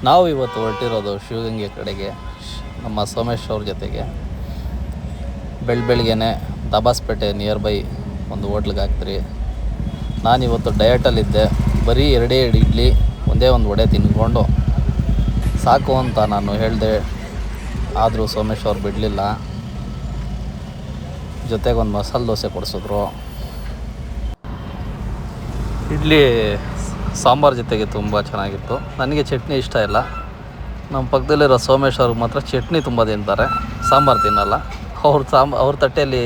ನಾವು ಇವತ್ತು ಹೊರಟಿರೋದು ಶಿವಗಂಗೆ ಕಡೆಗೆ ನಮ್ಮ ಸೋಮೇಶ್ ಅವ್ರ ಜೊತೆಗೆ. ಬೆಳಗ್ಗೆನೆ ದಬಾಸ್ಪೇಟೆ ನಿಯರ್ ಬೈ ಒಂದು ಹೋಟ್ಲಿಗೆ ಹಾಕ್ತೀರಿ. ನಾನಿವತ್ತು ಡಯಟಲ್ಲಿದ್ದೆ. ಬರೀ 2 ಇಡ್ಲಿ ಒಂದೇ ಒಂದು ವಡೆ ತಿಂದ್ಕೊಂಡು ಸಾಕು ಅಂತ ನಾನು ಹೇಳಿದೆ. ಆದರೂ ಸೋಮೇಶ್ ಅವ್ರು ಬಿಡಲಿಲ್ಲ. ಜೊತೆಗೆ ಒಂದು ಮಸಾಲೆ ದೋಸೆ ಕೊಡಿಸಿದ್ರು. ಇಡ್ಲಿ ಸಾಂಬಾರು ಜೊತೆಗೆ ತುಂಬ ಚೆನ್ನಾಗಿತ್ತು. ನನಗೆ ಚಟ್ನಿ ಇಷ್ಟ ಇಲ್ಲ. ನಮ್ಮ ಪಕ್ಕದಲ್ಲಿರೋ ಸೋಮೇಶ್ ಅವ್ರಿಗೆ ಮಾತ್ರ ಚಟ್ನಿ ತುಂಬ ತಿಂತಾರೆ, ಸಾಂಬಾರು ತಿನ್ನಲ್ಲ. ಅವ್ರ ತಟ್ಟೆಯಲ್ಲಿ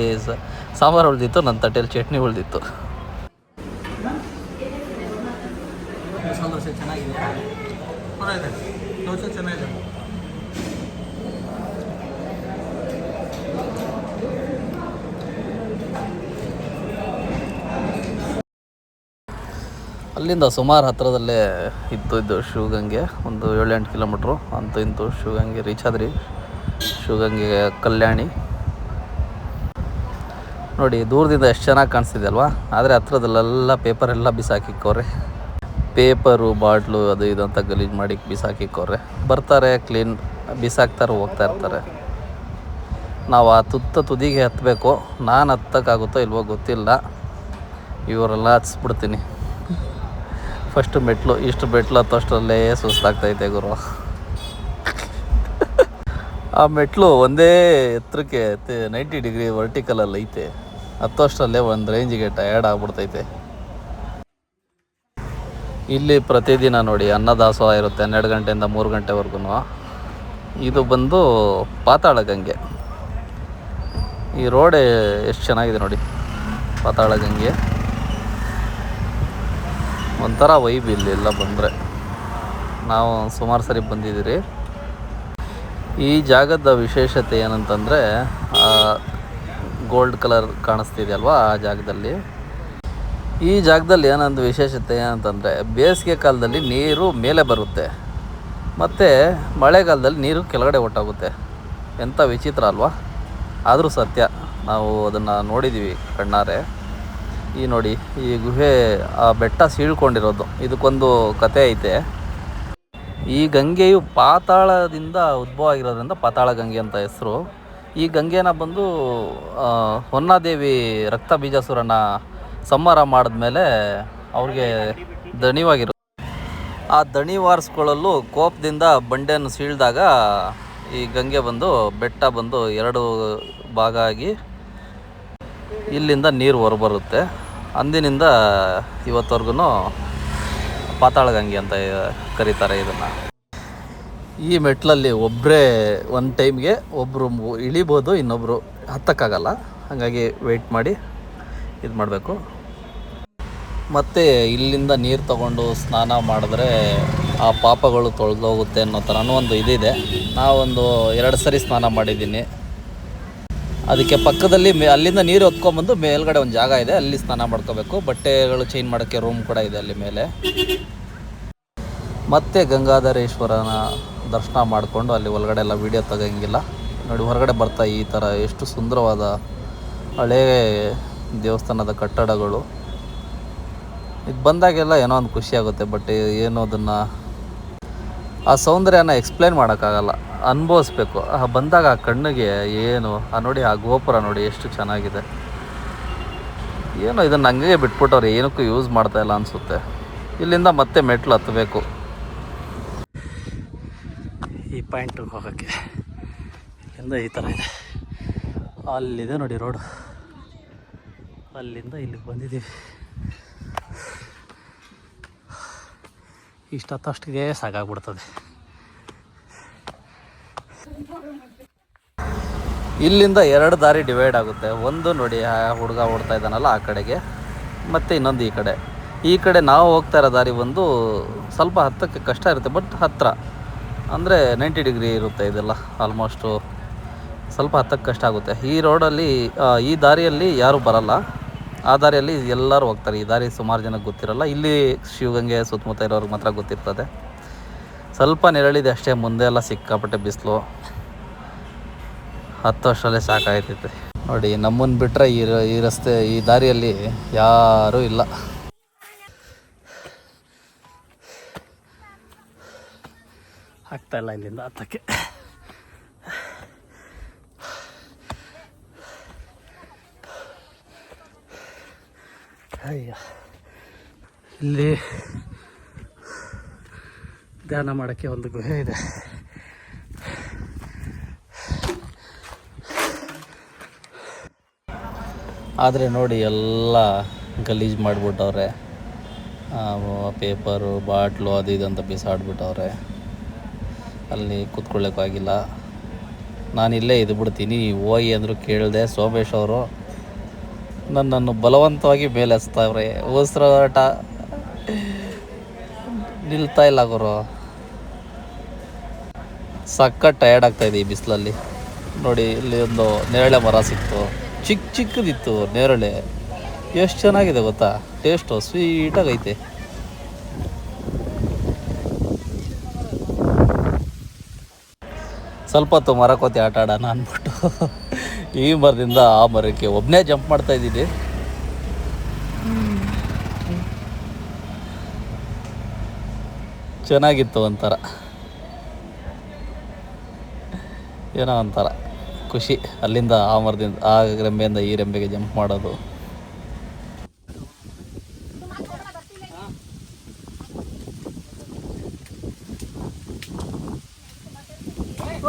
ಸಾಂಬಾರು ಉಳಿದಿತ್ತು, ನನ್ನ ತಟ್ಟೆಯಲ್ಲಿ ಚಟ್ನಿ ಉಳಿದಿತ್ತು. ಮಸಾಲೆ ದೋಸೆ ಚೆನ್ನಾಗಿದೆ, ದೋಸೆ ಚೆನ್ನಾಗಿದೆ. ಅಲ್ಲಿಂದ ಸುಮಾರು ಹತ್ತಿರದಲ್ಲೇ ಇದ್ದು ಶಿವಗಂಗೆ, ಒಂದು 7-8 ಕಿಲೋಮೀಟ್ರು ಅಂತೂ ಇಂತೂ ಶಿವಗಂಗೆ ರೀಚ್ ಆದ್ರಿ. ಶಿವಗಂಗೆ ಕಲ್ಯಾಣಿ ನೋಡಿ, ದೂರದಿಂದ ಎಷ್ಟು ಚೆನ್ನಾಗಿ ಕಾಣಿಸ್ತಿದೆ ಅಲ್ವಾ. ಆದರೆ ಹತ್ರದಲ್ಲೆಲ್ಲ ಪೇಪರೆಲ್ಲ ಬಿಸಾಕಿಕ್ಕವ್ರೆ. ಪೇಪರು ಬಾಟ್ಲು ಅದು ಇದು ಅಂತ ಗಲೀಜು ಮಾಡಿ ಬಿಸಾಕಿಕ್ಕವ್ರೆ. ಬರ್ತಾರೆ, ಕ್ಲೀನ್ ಬಿಸಾಕ್ತಾರೆ, ಹೋಗ್ತಾ ಇರ್ತಾರೆ. ನಾವು ಆ ತುದಿಗೆ ಹತ್ತಬೇಕು. ನಾನು ಹತ್ತಕ್ಕಾಗುತ್ತೋ ಇಲ್ವೋ ಗೊತ್ತಿಲ್ಲ. ಇವರೆಲ್ಲ ಹತ್ಸ್ಬಿಡ್ತೀನಿ. ಫಸ್ಟು ಇಷ್ಟು ಮೆಟ್ಲು ಹತ್ತೋಷ್ಟರಲ್ಲೇ ಸುಸ್ತಾಗ್ತೈತೆ ಗುರು. ಆ ಮೆಟ್ಲು ಒಂದೇ ಎತ್ತರಕ್ಕೆ 90 ಡಿಗ್ರಿ ವರ್ಟಿಕಲಲ್ಲಿ ಐತೆ. ಹತ್ತೋಷ್ಟರಲ್ಲೇ ಒಂದು ರೇಂಜಿಗೆ ಟಯರ್ಡ್ ಆಗ್ಬಿಡ್ತೈತೆ. ಇಲ್ಲಿ ಪ್ರತಿದಿನ ನೋಡಿ ಅನ್ನದಾಸೋಹ ಇರುತ್ತೆ 12 ಗಂಟೆಯಿಂದ 3 ಗಂಟೆವರೆಗೂ. ಇದು ಬಂದು ಪಾತಾಳ ಗಂಗೆ. ಈ ರೋಡ್ ಎಷ್ಟು ಚೆನ್ನಾಗಿದೆ ನೋಡಿ. ಪಾತಾಳ ಗಂಗೆ ಒಂಥರ ವೈಬ್. ಇಲ್ಲೆಲ್ಲ ಬಂದರೆ ನಾವು ಸುಮಾರು ಸರಿ ಬಂದಿದ್ದೀರಿ. ಈ ಜಾಗದ ವಿಶೇಷತೆ ಏನಂತಂದರೆ ಗೋಲ್ಡ್ ಕಲರ್ ಕಾಣಿಸ್ತಿದೆ ಅಲ್ವಾ. ಆ ಜಾಗದಲ್ಲಿ ಈ ಜಾಗದಲ್ಲಿ ಏನೊಂದು ವಿಶೇಷತೆ ಏನಂತಂದರೆ ಬೇಸಿಗೆ ಕಾಲದಲ್ಲಿ ನೀರು ಮೇಲೆ ಬರುತ್ತೆ, ಮತ್ತು ಮಳೆಗಾಲದಲ್ಲಿ ನೀರು ಕೆಳಗಡೆ ಹೊಟ್ಟೋಗುತ್ತೆ. ಎಂಥ ವಿಚಿತ್ರ ಅಲ್ವಾ. ಆದರೂ ಸತ್ಯ, ನಾವು ಅದನ್ನು ನೋಡಿದ್ದೀವಿ ಕಣ್ಣಾರೆ. ಈ ನೋಡಿ, ಈ ಗುಹೆ ಆ ಬೆಟ್ಟ ಸೀಳ್ಕೊಂಡಿರೋದು, ಇದಕ್ಕೊಂದು ಕತೆ ಐತೆ. ಈ ಗಂಗೆಯು ಪಾತಾಳದಿಂದ ಉದ್ಭವ ಆಗಿರೋದ್ರಿಂದ ಪಾತಾಳ ಗಂಗೆ ಅಂತ ಹೆಸರು. ಈ ಗಂಗೆನ ಬಂದು ಹೊನ್ನಾದೇವಿ ರಕ್ತ ಬೀಜಾಸುರನ ಸಂಹಾರ ಮಾಡಿದ್ಮೇಲೆ ಅವ್ರಿಗೆ ದಣಿವಾಗಿರೋ ಆ ದಣಿ ವಾರಿಸ್ಕೊಳ್ಳಲು ಕೋಪದಿಂದ ಬಂಡೆಯನ್ನು ಸೀಳಿದಾಗ ಈ ಗಂಗೆ ಬಂದು ಬೆಟ್ಟ ಬಂದು 2 ಭಾಗ ಆಗಿ ಇಲ್ಲಿಂದ ನೀರು ಹೊರಬರುತ್ತೆ. ಅಂದಿನಿಂದ ಇವತ್ತವರೆಗೂ ಪಾತಾಳ ಗಂಗೆ ಅಂತ ಕರೀತಾರೆ ಇದನ್ನು. ಈ ಮೆಟ್ಲಲ್ಲಿ ಒಬ್ಬರೇ ಒಂದು ಟೈಮ್ಗೆ ಒಬ್ಬರು ಇಳಿಬೋದು, ಇನ್ನೊಬ್ಬರು ಹತ್ತಕ್ಕಾಗಲ್ಲ. ಹಾಗಾಗಿ ವೆಯ್ಟ್ ಮಾಡಿ ಇದು ಮಾಡಬೇಕು. ಮತ್ತು ಇಲ್ಲಿಂದ ನೀರು ತಗೊಂಡು ಸ್ನಾನ ಮಾಡಿದ್ರೆ ಆ ಪಾಪಗಳು ತೊಳೆದೋಗುತ್ತೆ ಅನ್ನೋ ಥರನೂ ಒಂದು ಇದಿದೆ. ನಾವೊಂದು 2 ಸರಿ ಸ್ನಾನ ಮಾಡಿದ್ದೀನಿ. ಅದಕ್ಕೆ ಪಕ್ಕದಲ್ಲಿ ಅಲ್ಲಿಂದ ನೀರು ಹೊತ್ಕೊಂಬಂದು ಮೇಲ್ಗಡೆ ಒಂದು ಜಾಗ ಇದೆ, ಅಲ್ಲಿ ಸ್ನಾನ ಮಾಡ್ಕೋಬೇಕು. ಬಟ್ಟೆಗಳು ಚೇಂಜ್ ಮಾಡೋಕ್ಕೆ ರೂಮ್ ಕೂಡ ಇದೆ ಅಲ್ಲಿ ಮೇಲೆ. ಮತ್ತು ಗಂಗಾಧರೇಶ್ವರನ ದರ್ಶನ ಮಾಡಿಕೊಂಡು ಅಲ್ಲಿ ಒಳಗಡೆ ಎಲ್ಲ ವೀಡಿಯೋ ತೆಗೋಂಗಿಲ್ಲ ನೋಡಿ. ಹೊರಗಡೆ ಬರ್ತಾ ಈ ಥರ ಎಷ್ಟು ಸುಂದರವಾದ ಹಳೇ ದೇವಸ್ಥಾನದ ಕಟ್ಟಡಗಳು. ಇದು ಬಂದಾಗೆಲ್ಲ ಏನೋ ಒಂದು ಖುಷಿಯಾಗುತ್ತೆ. ಬಟ್ ಏನೋ ಅದನ್ನು ಆ ಸೌಂದರ್ಯನ ಎಕ್ಸ್ಪ್ಲೇನ್ ಮಾಡೋಕ್ಕಾಗಲ್ಲ, ಅನುಭವಿಸ್ಬೇಕು. ಬಂದಾಗ ಆ ಕಣ್ಣಿಗೆ ಏನು ನೋಡಿ, ಆ ಗೋಪುರ ನೋಡಿ ಎಷ್ಟು ಚೆನ್ನಾಗಿದೆ. ಏನೋ ಇದನ್ನು ಹಂಗೆ ಬಿಟ್ಬಿಟ್ಟವ್ರು, ಏನಕ್ಕೂ ಯೂಸ್ ಮಾಡ್ತಾಯಿಲ್ಲ ಅನಿಸುತ್ತೆ. ಇಲ್ಲಿಂದ ಮತ್ತೆ ಮೆಟ್ಲು ಹತ್ತಬೇಕು ಈ ಪಾಯಿಂಟಿಗೆ ಹೋಗೋಕ್ಕೆ. ಇಲ್ಲಿಂದ ಈ ಥರ ಇದೆ, ಅಲ್ಲಿದೆ ನೋಡಿ ರೋಡು. ಅಲ್ಲಿಂದ ಇಲ್ಲಿಗೆ ಬಂದಿದ್ದೀವಿ. ಇಷ್ಟೊತ್ತಷ್ಟಿಗೆ ಸಾಕಾಗ್ಬಿಡ್ತದೆ. ಇಲ್ಲಿಂದ 2 ದಾರಿ ಡಿವೈಡ್ ಆಗುತ್ತೆ. ಒಂದು ನೋಡಿ, ಆ ಹುಡುಗ ಓಡ್ತಾ ಇದ್ದಾನಲ್ಲ ಆ ಕಡೆಗೆ, ಮತ್ತು ಇನ್ನೊಂದು ಈ ಕಡೆ ನಾವು ಹೋಗ್ತಾ ಇರೋ ದಾರಿ ಒಂದು ಸ್ವಲ್ಪ ಹತ್ತಕ್ಕೆ ಕಷ್ಟ ಇರುತ್ತೆ, ಬಟ್ ಹತ್ತಿರ ಅಂದರೆ 90 ಡಿಗ್ರಿ ಇರುತ್ತೆ. ಇದೆಲ್ಲ ಆಲ್ಮೋಸ್ಟು ಸ್ವಲ್ಪ ಹತ್ತಕ್ಕೆ ಕಷ್ಟ ಆಗುತ್ತೆ. ಈ ರೋಡಲ್ಲಿ ಈ ದಾರಿಯಲ್ಲಿ ಯಾರೂ ಬರಲ್ಲ, ಆ ದಾರಿಯಲ್ಲಿ ಎಲ್ಲರೂ ಹೋಗ್ತಾರೆ. ಈ ದಾರಿ ಸುಮಾರು ಜನಕ್ಕೆ ಗೊತ್ತಿರಲ್ಲ. ಇಲ್ಲಿ ಶಿವಗಂಗೆ ಸುತ್ತಮುತ್ತ ಇರೋರಿಗೆ ಮಾತ್ರ ಗೊತ್ತಿರ್ತದೆ. ಸ್ವಲ್ಪ ನೆರಳಿದೆ ಅಷ್ಟೇ, ಮುಂದೆ ಎಲ್ಲ ಸಿಕ್ಕಾಪಟ್ಟೆ ಬಿಸಿಲು. 10 ವರ್ಷದಲ್ಲೇ ಸಾಕಾಗ್ತೈತೆ ನೋಡಿ. ನಮ್ಮನ್ನು ಬಿಟ್ಟರೆ ಈ ರಸ್ತೆ, ಈ ದಾರಿಯಲ್ಲಿ ಯಾರೂ ಇಲ್ಲ. ಆಗ್ತಾಯಿಲ್ಲ ಇಲ್ಲಿಂದ ಹತ್ತಕ್ಕೆ. ಅಯ್ಯ, ಇಲ್ಲಿ ಧ್ಯಾನ ಮಾಡೋಕ್ಕೆ ಒಂದು ಗುಹೆ ಇದೆ. ಆದರೆ ನೋಡಿ ಎಲ್ಲ ಗಲೀಜು ಮಾಡಿಬಿಟ್ಟವ್ರೆ. ಪೇಪರು ಬಾಟ್ಲು ಅದು ಇದು ಅಂತ ಬಿಸಾಡ್ಬಿಟ್ಟವ್ರೆ. ಅಲ್ಲಿ ಕೂತ್ಕೊಳ್ಳೋಕ್ಕಾಗಿಲ್ಲ. ನಾನಿಲ್ಲೇ ಇದು ಬಿಡ್ತೀನಿ ಹೋಗಿ ಅಂದರು ಕೇಳಿದೆ. ಸೋಮೇಶ್ ಅವರು ನನ್ನನ್ನು ಬಲವಂತವಾಗಿ ಮೇಲೆ ಹಚ್ತಾವ್ರೆ. ಉಸಿರಾಟ ನಿಲ್ತಾ ಇಲ್ಲ ಗುರು. ಸಖತ್ ಟಯರ್ಡ್ ಆಗ್ತಾಯಿದೆ ಈ ಬಿಸಿಲಲ್ಲಿ. ನೋಡಿ ಇಲ್ಲಿ ಒಂದು ನೇರಳೆ ಮರ ಸಿಕ್ತು, ಚಿಕ್ಕದಿತ್ತು ನೇರಳೆ. ಎಷ್ಟು ಚೆನ್ನಾಗಿದೆ ಗೊತ್ತಾ, ಟೇಸ್ಟು ಸ್ವೀಟಾಗೈತೆ. ಸ್ವಲ್ಪ ಹೊತ್ತು ಮರ ಕೋತಿ ಆಟ ಆಡೋಣ ಅಂದ್ಬಿಟ್ಟು ಈ ಮರದಿಂದ ಆ ಮರಕ್ಕೆ ಒಬ್ಬನೇ ಜಂಪ್ ಮಾಡ್ತಾಯಿದ್ದೀನಿ. ಚೆನ್ನಾಗಿತ್ತು ಒಂಥರ, ಏನೋ ಒಂಥರ ಖುಷಿ. ಅಲ್ಲಿಂದ ಆ ಮರದಿಂದ ಆ ರೆಂಬೆಯಿಂದ ಈ ರೆಂಬೆಗೆ ಜಂಪ್ ಮಾಡೋದು.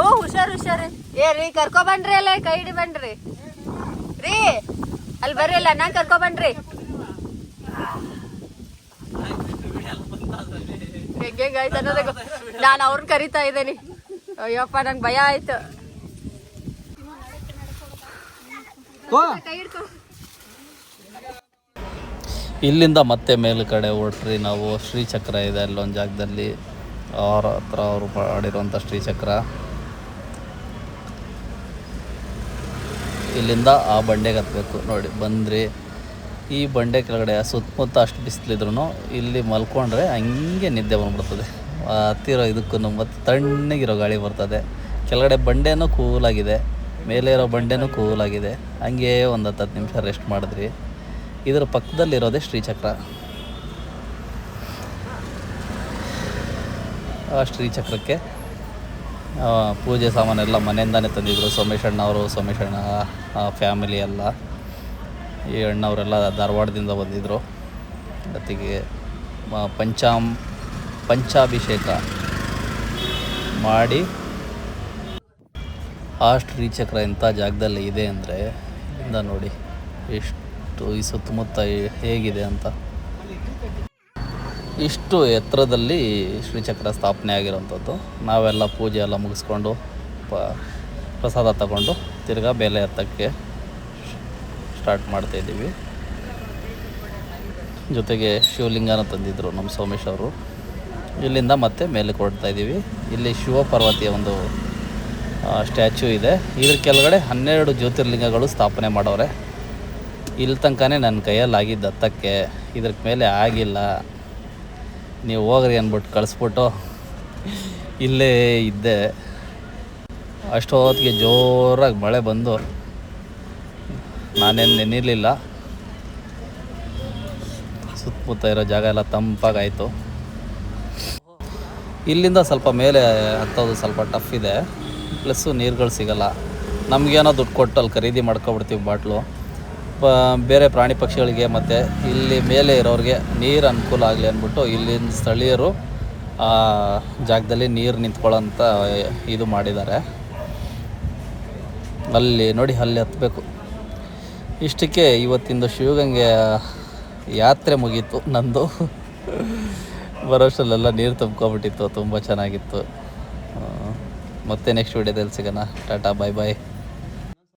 ಓ ಹುಷಾರು ಏ ರೀ ಕರ್ಕೊಬನ್ರಿ. ಅಲ್ಲ ಕೈ ಹಿಡಿ ಬನ್ರಿ ರೀ, ಅಲ್ಲಿ ಬರ್ರಿ. ಅಲ್ಲ ನಾ ಕರ್ಕೊಬನ್ರಿ. ಹೆಂಗಾಯ್ತು ಅನ್ನೋದಾಗ ನಾನು ಅವ್ರನ್ನ ಕರಿತಾ ಇದ್ದೇನೆ. ಅಯ್ಯಪ್ಪ ನಂಗೆ ಭಯ ಆಯ್ತು. ಇಲ್ಲಿಂದ ಮತ್ತೆ ಮೇಲುಗಡೆ ಹೊರಟ್ರಿ ನಾವು. ಶ್ರೀಚಕ್ರ ಇದೆ ಅಲ್ಲೊಂದು ಜಾಗದಲ್ಲಿ, ಅವ್ರ ಹತ್ರ ಅವರು ಮಾಡಿರುವಂಥ ಶ್ರೀಚಕ್ರ. ಇಲ್ಲಿಂದ ಆ ಬಂಡೆಗೆ ಹತ್ತಬೇಕು. ನೋಡಿ ಬಂದ್ರಿ. ಈ ಬಂಡೆ ಕೆಳಗಡೆ ಸುತ್ತಮುತ್ತ ಅಷ್ಟು ಬಿಸಿಲಿದ್ರು ಇಲ್ಲಿ ಮಲ್ಕೊಂಡ್ರೆ ಹಂಗೆ ನಿದ್ದೆ ಬಂದ್ಬಿಡ್ತದೆ. ಹತ್ತಿರೋ ಇದಕ್ಕೂ ಮತ್ತು ತಣ್ಣಗಿರೋ ಗಾಳಿ ಬರ್ತದೆ. ಕೆಳಗಡೆ ಬಂಡೆನೂ ಕೂಲಾಗಿದೆ, ಮೇಲೆ ಇರೋ ಬಂಡೆನೂ ಕೂಲಾಗಿದೆ. ಹಂಗೆ ಒಂದು 10 ನಿಮಿಷ ರೆಸ್ಟ್ ಮಾಡಿದ್ರಿ. ಇದರ ಪಕ್ಕದಲ್ಲಿರೋದೇ ಶ್ರೀಚಕ್ರ. ಆ ಶ್ರೀಚಕ್ರಕ್ಕೆ ಪೂಜೆ ಸಾಮಾನೆಲ್ಲ ಮನೆಯಿಂದಾನೇ ತಂದಿದ್ರು. ಸೋಮೇಶ್ ಅಣ್ಣವರು, ಸೋಮೇಶ್ ಅಣ್ಣ ಫ್ಯಾಮಿಲಿ ಎಲ್ಲ. ಈ ಅಣ್ಣವರೆಲ್ಲ ಧಾರವಾಡದಿಂದ ಬಂದಿದ್ದರು. ಜೊತೆಗೆ ಪಂಚಾಭಿಷೇಕ ಮಾಡಿ ಆ ಶ್ರೀಚಕ್ರ ಇಂಥ ಜಾಗದಲ್ಲಿ ಇದೆ ಅಂದರೆ ಇಲ್ಲಿಂದ ನೋಡಿ ಎಷ್ಟು ಈ ಸುತ್ತಮುತ್ತ ಹೇಗಿದೆ ಅಂತ. ಇಷ್ಟು ಎತ್ತರದಲ್ಲಿ ಶ್ರೀಚಕ್ರ ಸ್ಥಾಪನೆ ಆಗಿರೋಂಥದ್ದು. ನಾವೆಲ್ಲ ಪೂಜೆ ಎಲ್ಲ ಮುಗಿಸ್ಕೊಂಡು ಪ್ರಸಾದ ತಗೊಂಡು ತಿರ್ಗಾ ಬೇಲೆ ಹತ್ತಕ್ಕೆ ಸ್ಟಾರ್ಟ್ ಮಾಡ್ತಾಯಿದ್ದೀವಿ. ಜೊತೆಗೆ ಶಿವಲಿಂಗನ ತಂದಿದ್ದರು ನಮ್ಮ ಸೋಮೇಶ್ ಅವರು. ಇಲ್ಲಿಂದ ಮತ್ತೆ ಮೇಲೆ ಕೊಡ್ತಾಯಿದ್ದೀವಿ. ಇಲ್ಲಿ ಶಿವಪಾರ್ವತಿಯ ಒಂದು ಸ್ಟ್ಯಾಚ್ಯೂ ಇದೆ. ಇದ್ರ ಕೆಳಗಡೆ 12 ಜ್ಯೋತಿರ್ಲಿಂಗಗಳು ಸ್ಥಾಪನೆ ಮಾಡವ್ರೆ. ಇಲ್ಲಿ ತನಕನೇ ನನ್ನ ಕೈಯಲ್ಲಿ ಆಗಿದ್ದು ಹತ್ತಕ್ಕೆ, ಇದ್ರ ಮೇಲೆ ಆಗಿಲ್ಲ. ನೀವು ಹೋಗ್ರಿ ಅಂದ್ಬಿಟ್ಟು ಕಳಿಸ್ಬಿಟ್ಟು ಇಲ್ಲೇ ಇದ್ದೆ. ಅಷ್ಟೊತ್ತಿಗೆ ಜೋರಾಗಿ ಮಳೆ ಬಂದು ನಾನೇನು ನೆನಿರಲಿಲ್ಲ. ಸುತ್ತಮುತ್ತ ಇರೋ ಜಾಗ ಎಲ್ಲ ತಂಪಾಗಾಯಿತು. ಇಲ್ಲಿಂದ ಸ್ವಲ್ಪ ಮೇಲೆ ಹತ್ತೋದು ಸ್ವಲ್ಪ ಟಫ್ ಇದೆ. ಪ್ಲಸ್ಸು ನೀರುಗಳು ಸಿಗೋಲ್ಲ. ನಮಗೇನೋ ದುಡ್ಡು ಕೊಟ್ಟು ಅಲ್ಲಿ ಖರೀದಿ ಮಾಡ್ಕೊಬಿಡ್ತೀವಿ ಬಾಟ್ಲು. ಬೇರೆ ಪ್ರಾಣಿ ಪಕ್ಷಿಗಳಿಗೆ ಮತ್ತು ಇಲ್ಲಿ ಮೇಲೆ ಇರೋರಿಗೆ ನೀರು ಅನುಕೂಲ ಆಗಲಿ ಅಂದ್ಬಿಟ್ಟು ಇಲ್ಲಿನ ಸ್ಥಳೀಯರು ಆ ಜಾಗದಲ್ಲಿ ನೀರು ನಿಂತ್ಕೊಳ್ಳೋಂಥ ಇದು ಮಾಡಿದ್ದಾರೆ. ಅಲ್ಲಿ ನೋಡಿ, ಅಲ್ಲಿ ಹತ್ತಬೇಕು. ಇಷ್ಟಕ್ಕೆ ಇವತ್ತಿಂದು ಶಿವಗಂಗೆ ಯಾತ್ರೆ ಮುಗೀತು ನಂದು. ಬರೋಷ್ಟಲ್ಲೆಲ್ಲ ನೀರು ತುಂಬ್ಕೊಬಿಟ್ಟಿತ್ತು. ತುಂಬ ಚೆನ್ನಾಗಿತ್ತು. ಮತ್ತೆ ನೆಕ್ಸ್ಟ್ ವೀಡಿಯೋದಲ್ಲಿ ಸಿಗೋಣ. ಟಾಟಾ, ಬಾಯ್ ಬಾಯ್.